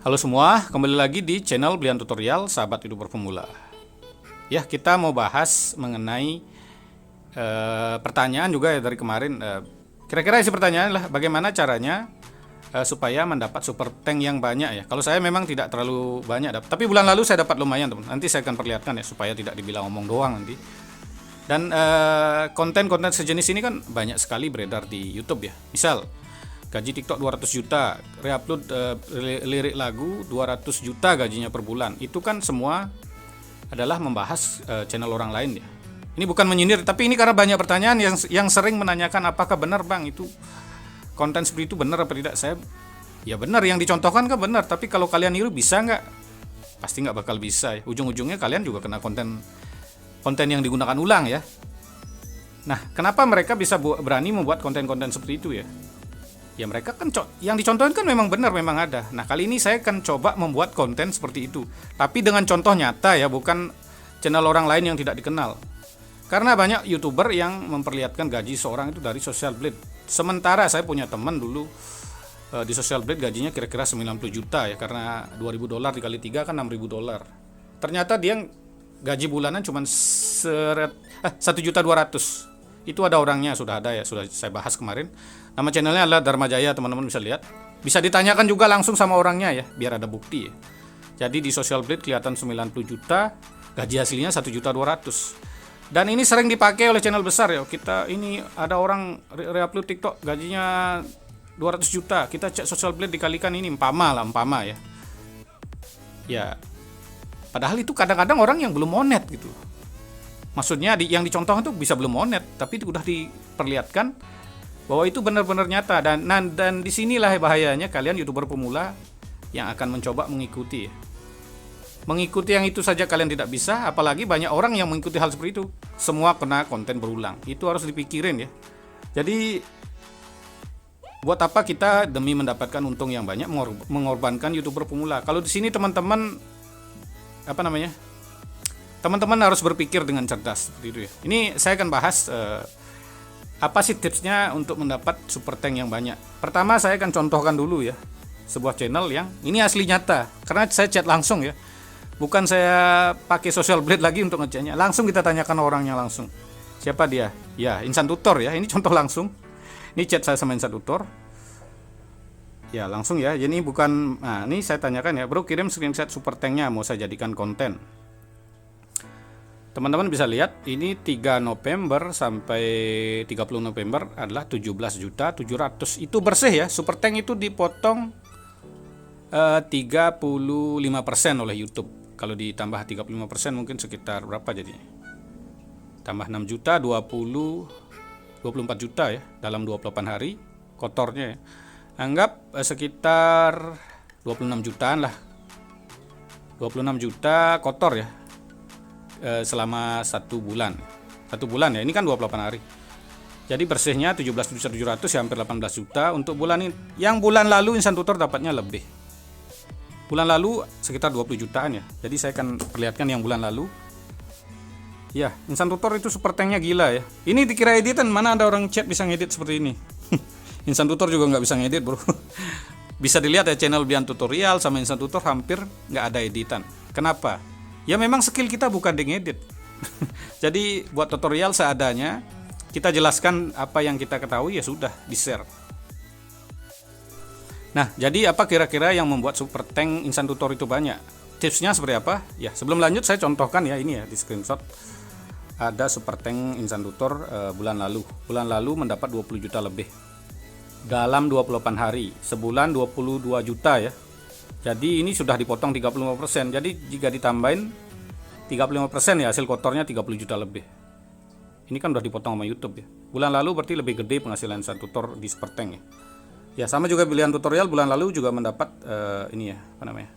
Halo semua, kembali lagi di channel Blian Tutorial, sahabat YouTuber pemula. Ya, kita mau bahas mengenai pertanyaan juga ya dari kemarin. Kira-kira isi pertanyaan lah, bagaimana caranya supaya mendapat super tank yang banyak ya. Kalau saya memang tidak terlalu banyak, tapi bulan lalu saya dapat lumayan teman. Nanti saya akan perlihatkan ya supaya tidak dibilang omong doang nanti. Dan konten-konten sejenis ini kan banyak sekali beredar di YouTube ya. Misal gaji TikTok 200 juta, reupload lirik lagu 200 juta gajinya per bulan. Itu kan semua adalah membahas channel orang lain ya. Ini bukan menyindir, tapi ini karena banyak pertanyaan yang sering menanyakan apakah benar Bang itu konten seperti itu benar apa tidak. Saya ya benar, yang dicontohkan kan benar, tapi kalau kalian niru bisa nggak? Pasti nggak bakal bisa ya. Ujung-ujungnya kalian juga kena konten yang digunakan ulang ya. Nah, kenapa mereka bisa berani membuat konten-konten seperti itu ya? Ya mereka kan yang dicontohkan kan memang benar, memang ada. Nah kali ini saya akan coba membuat konten seperti itu, tapi dengan contoh nyata ya, bukan channel orang lain yang tidak dikenal. Karena banyak YouTuber yang memperlihatkan gaji seorang itu dari Social Blade. Sementara saya punya teman dulu di Social Blade gajinya kira-kira 90 juta ya, karena 2000 dolar dikali 3 kan 6000 dolar. Ternyata dia gaji bulanan cuma 1.200.000. Itu ada orangnya, sudah ada ya, sudah saya bahas kemarin. Nama channelnya adalah Dharma Jaya, teman-teman bisa lihat. Bisa ditanyakan juga langsung sama orangnya ya, biar ada bukti ya. Jadi di Social Blade kelihatan 90 juta, gaji aslinya 1.200.000. Dan ini sering dipakai oleh channel besar ya. Kita ini ada orang reupload TikTok gajinya 200 juta. Kita cek Social Blade dikalikan ini umpama ya. Ya. Padahal itu kadang-kadang orang yang belum monet gitu. Maksudnya yang dicontohkan tuh bisa belum monet, tapi udah diperlihatkan bahwa itu benar-benar nyata. Dan disinilah bahayanya kalian YouTuber pemula yang akan mencoba mengikuti. Mengikuti yang itu saja kalian tidak bisa, apalagi banyak orang yang mengikuti hal seperti itu. Semua kena konten berulang. Itu harus dipikirin ya. Jadi buat apa kita demi mendapatkan untung yang banyak mengorbankan YouTuber pemula? Kalau di sini teman-teman teman-teman harus berpikir dengan cerdas seperti itu ya. Ini saya akan bahas apa sih tipsnya untuk mendapat super tank yang banyak. Pertama saya akan contohkan dulu ya, sebuah channel yang ini asli nyata, karena saya chat langsung ya. Bukan saya pakai Social Blade lagi untuk ngechatnya. Langsung kita tanyakan orangnya langsung. Siapa dia? Ya, Insan Tutor ya. Ini contoh langsung. Ini chat saya sama Insan Tutor. Ya, langsung ya. Jadi bukan, nah ini saya tanyakan ya, bro kirim screenshot super tanknya mau saya jadikan konten. Teman-teman bisa lihat ini 3 November sampai 30 November adalah 17.700.000. Itu bersih ya. Super tank itu dipotong 35% oleh YouTube. Kalau ditambah 35% mungkin sekitar berapa jadinya? Tambah 6 juta, 24 juta ya dalam 28 hari kotornya ya. Anggap sekitar 26 jutaan lah. 26 juta kotor ya. Selama 1 bulan ya, ini kan 28 hari. Jadi bersihnya 17.700.000 ya, hampir 18 juta untuk bulan ini. Yang bulan lalu Insan Tutor dapatnya lebih. Bulan lalu sekitar 20 jutaan ya. Jadi saya akan perlihatkan yang bulan lalu. Ya, Insan Tutor itu super tanknya gila ya. Ini dikira editan, mana ada orang chat bisa ngedit seperti ini. Insan Tutor juga nggak bisa ngedit bro. Bisa dilihat ya channel Blian Tutorial sama Insan Tutor hampir nggak ada editan. Kenapa? Ya memang skill kita bukan di ngedit. Jadi buat tutorial seadanya, kita jelaskan apa yang kita ketahui ya sudah di-share. Nah, jadi apa kira-kira yang membuat super tank Insan Tutor itu banyak? Tipsnya seperti apa? Ya, sebelum lanjut saya contohkan ya, ini ya di screenshot. Ada super tank Insan Tutor bulan lalu. Bulan lalu mendapat 20 juta lebih. Dalam 28 hari, sebulan 22 juta ya. Jadi ini sudah dipotong 35%. Jadi jika ditambahin 35% ya, hasil kotornya 30 juta lebih. Ini kan udah dipotong sama YouTube ya. Bulan lalu berarti lebih gede penghasilan Insan Tutor di super tank ya. Ya sama juga Blian Tutorial bulan lalu juga mendapat ini ya, apa namanya?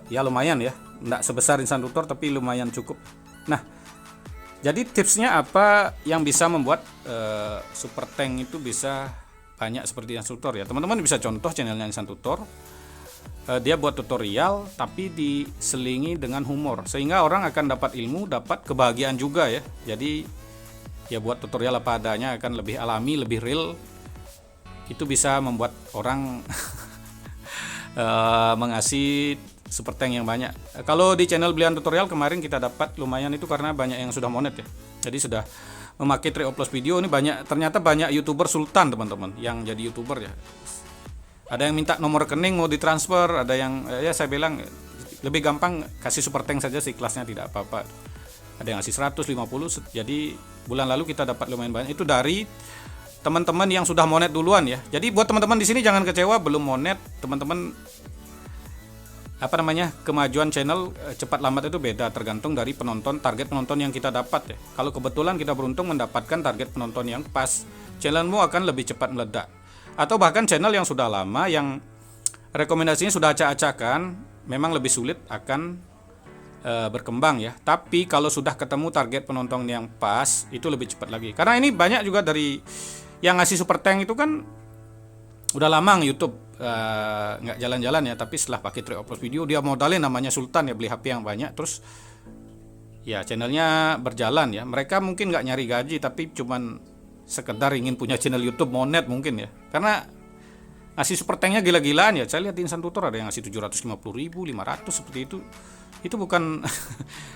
Ya lumayan ya. Nggak sebesar Insan Tutor tapi lumayan cukup. Nah, jadi tipsnya apa yang bisa membuat super tank itu bisa banyak seperti Insan Tutor ya. Teman-teman bisa contoh channelnya Insan Tutor. Dia buat tutorial tapi diselingi dengan humor sehingga orang akan dapat ilmu, dapat kebahagiaan juga ya. Jadi ya buat tutorial apa adanya akan lebih alami, lebih real. itu bisa membuat orang mengasih super thank yang banyak. Kalau di channel Belian Tutorial kemarin kita dapat lumayan itu karena banyak yang sudah monet ya. Jadi sudah memakai trik upload video ini ternyata banyak YouTuber sultan teman-teman yang jadi YouTuber ya. Ada yang minta nomor rekening mau ditransfer, ada yang ya saya bilang lebih gampang kasih super thank saja sih, kelasnya tidak apa-apa. Ada yang ngasih 150, jadi bulan lalu kita dapat lumayan banyak itu dari teman-teman yang sudah monet duluan ya. Jadi buat teman-teman di sini jangan kecewa belum monet, teman-teman kemajuan channel cepat lambat itu beda tergantung dari target penonton yang kita dapat ya. Kalau kebetulan kita beruntung mendapatkan target penonton yang pas, channelmu akan lebih cepat meledak. Atau bahkan channel yang sudah lama yang rekomendasinya sudah acak-acakan memang lebih sulit akan berkembang ya. Tapi kalau sudah ketemu target penonton yang pas itu lebih cepat lagi. Karena ini banyak juga dari yang ngasih super thank itu kan udah lama YouTube nggak jalan-jalan ya, tapi setelah pakai trik upload video dia modalin namanya Sultan ya, beli HP yang banyak terus ya channelnya berjalan ya. Mereka mungkin nggak nyari gaji tapi cuman sekedar ingin punya channel YouTube monet mungkin ya, karena ngasih super thanknya gila-gilaan ya. Saya lihat di Insan Tutor ada yang ngasih 750.000, 500 seperti itu bukan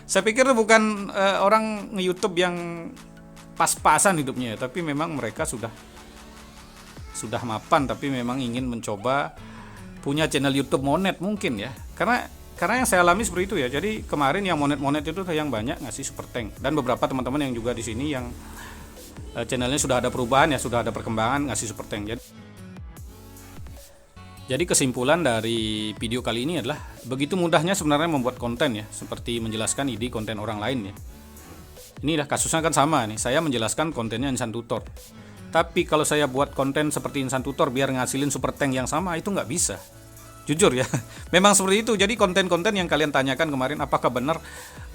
saya pikir itu bukan orang nge-YouTube yang pas-pasan hidupnya ya, tapi memang mereka sudah mapan tapi memang ingin mencoba punya channel YouTube monet mungkin ya. Karena yang saya alami seperti itu ya. Jadi kemarin yang monet itu yang banyak ngasih super thank, dan beberapa teman-teman yang juga di sini yang channelnya sudah ada perubahan ya, sudah ada perkembangan ngasih super thank. Jadi kesimpulan dari video kali ini adalah begitu mudahnya sebenarnya membuat konten ya, seperti menjelaskan ide konten orang lain ya. Inilah kasusnya kan sama nih, saya menjelaskan kontennya Insan Tutor. Tapi kalau saya buat konten seperti Insan Tutor biar ngasilin super thank yang sama, itu nggak bisa. Jujur ya, memang seperti itu. Jadi konten-konten yang kalian tanyakan kemarin, apakah benar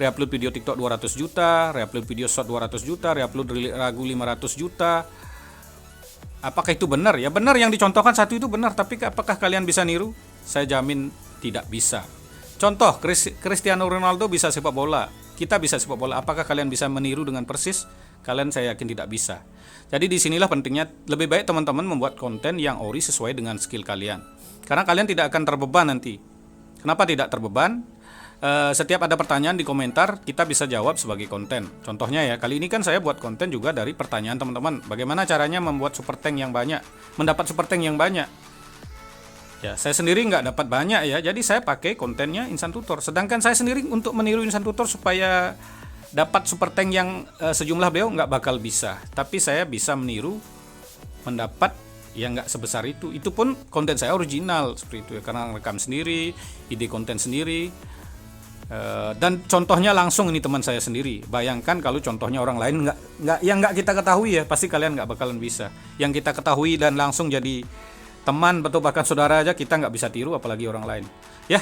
reupload video TikTok 200 juta, reupload video short 200 juta, reupload lagu 500 juta, apakah itu benar? Ya benar, yang dicontohkan satu itu benar, tapi apakah kalian bisa niru? Saya jamin tidak bisa. Contoh, Cristiano Ronaldo bisa sepak bola, kita bisa sepak bola. Apakah kalian bisa meniru dengan persis? Kalian saya yakin tidak bisa. Jadi disinilah pentingnya lebih baik teman-teman membuat konten yang ori sesuai dengan skill kalian. Karena kalian tidak akan terbeban nanti. Kenapa tidak terbeban? Setiap ada pertanyaan di komentar kita bisa jawab sebagai konten. Contohnya ya, kali ini kan saya buat konten juga dari pertanyaan teman-teman. Bagaimana caranya membuat super thank yang banyak, mendapat super thank yang banyak. Ya, saya sendiri nggak dapat banyak ya, jadi saya pakai kontennya Insan Tutor. Sedangkan saya sendiri untuk meniru Insan Tutor supaya dapat super thank yang sejumlah beliau nggak bakal bisa. Tapi saya bisa meniru mendapat yang nggak sebesar itu. Itu pun konten saya original seperti itu ya, karena rekam sendiri, ide konten sendiri. Dan contohnya langsung ini teman saya sendiri. Bayangkan kalau contohnya orang lain nggak kita ketahui ya, pasti kalian nggak bakalan bisa. Yang kita ketahui dan langsung jadi teman atau bahkan saudara aja kita nggak bisa tiru, apalagi orang lain. Ya,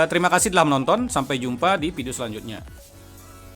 terima kasih telah menonton. Sampai jumpa di video selanjutnya.